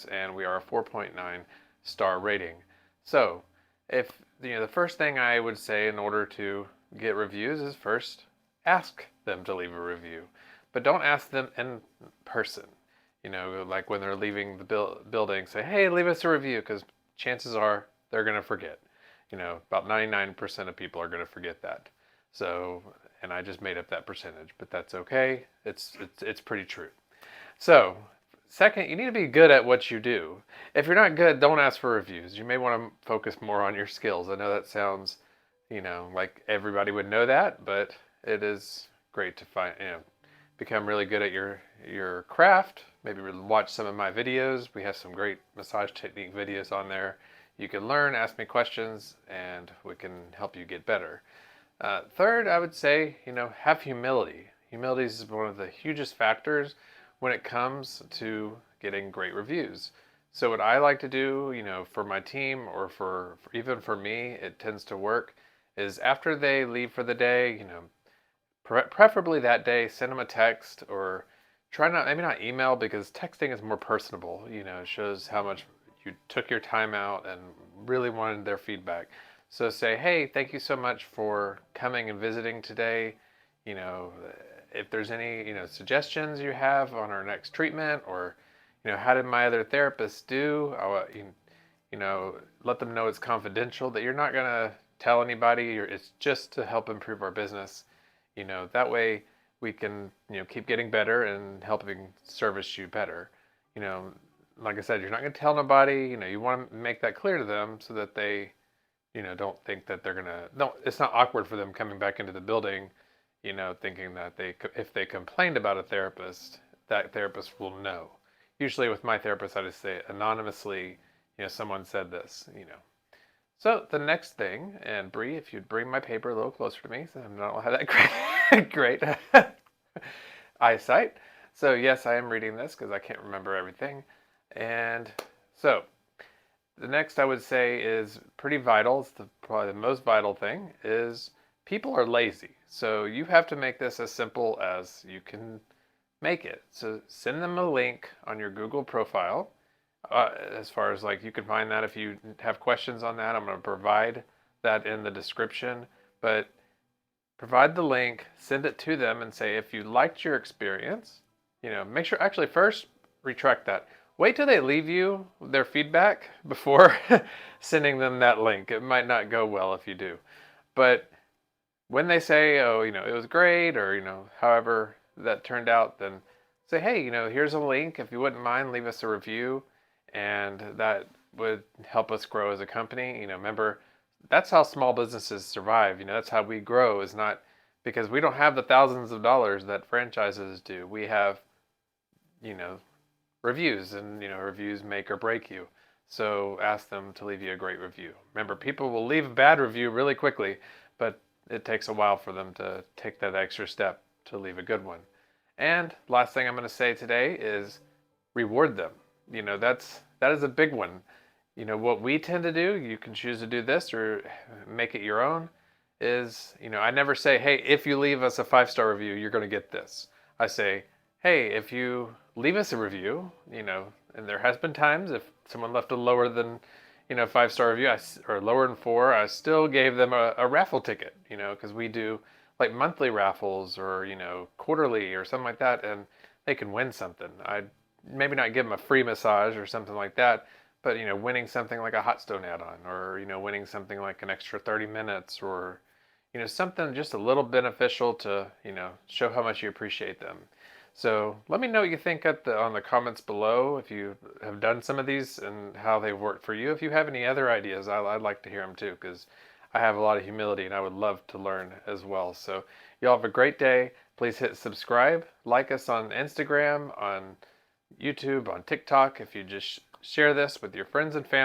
and we are a 4.9 star rating. So if the first thing I would say in order to get reviews is first ask them to leave a review, but don't ask them in person. Like when they're leaving the building, say, hey, leave us a review, because chances are they're going to forget. About 99% of people are going to forget that. So, and I just made up that percentage, but that's okay. It's pretty true. So, second, you need to be good at what you do. If you're not good, don't ask for reviews. You may want to focus more on your skills. I know that sounds, like everybody would know that, but it is great to become really good at your craft. Maybe watch some of my videos. We have some great massage technique videos on there. You can learn, ask me questions, and we can help you get better. Third, I would say, have humility. Humility is one of the hugest factors when it comes to getting great reviews. So what I like to do, for my team or for even for me, it tends to work, is after they leave for the day, preferably that day, send them a text, or maybe not email, because texting is more personable. It shows how much you took your time out and really wanted their feedback. So say, hey, thank you so much for coming and visiting today. If there's any, suggestions you have on our next treatment, or, how did my other therapist do? Let them know it's confidential, that you're not going to tell anybody. It's just to help improve our business. That way we can, keep getting better and helping service you better. Like I said, you're not going to tell nobody. You want to make that clear to them so that they, don't think that they're gonna. No, it's not awkward for them coming back into the building, thinking that if they complained about a therapist, that therapist will know. Usually with my therapist, I just say anonymously, someone said this. So the next thing, and Bree, if you'd bring my paper a little closer to me, so I don't have that great eyesight. So yes, I am reading this because I can't remember everything. And so the next I would say is pretty vital. It's probably the most vital thing is people are lazy. So you have to make this as simple as you can make it. So send them a link on your Google profile. As far as you can find that if you have questions on that, I'm going to provide that in the description. But provide the link, send it to them, and say if you liked your experience, make sure, actually first retract that. Wait till they leave you their feedback before sending them that link. It might not go well if you do. But when they say, oh, it was great, or, however that turned out, then say, hey, here's a link. If you wouldn't mind, leave us a review. And that would help us grow as a company. Remember, that's how small businesses survive. That's how we grow, is not because we don't have the thousands of dollars that franchises do. We have, reviews, and reviews make or break you. So ask them to leave you a great review. Remember, people will leave a bad review really quickly, but it takes a while for them to take that extra step to leave a good one. And last thing I'm going to say today is reward them. That is a big one. What we tend to do, you can choose to do this or make it your own, is, I never say, hey, if you leave us a 5-star review, you're going to get this. I say, hey, if you leave us a review, and there has been times if someone left a lower than, 5-star review, or lower than 4, I still gave them a raffle ticket, because we do like monthly raffles, or, quarterly or something like that, and they can win something. I'd maybe not give them a free massage or something like that, but, winning something like a hot stone add-on, or, winning something like an extra 30 minutes, or, something just a little beneficial to, show how much you appreciate them. So let me know what you think on the comments below, if you have done some of these and how they've worked for you. If you have any other ideas, I'd like to hear them too, because I have a lot of humility and I would love to learn as well. So y'all have a great day. Please hit subscribe. Like us on Instagram, on YouTube, on TikTok. If you just share this with your friends and family.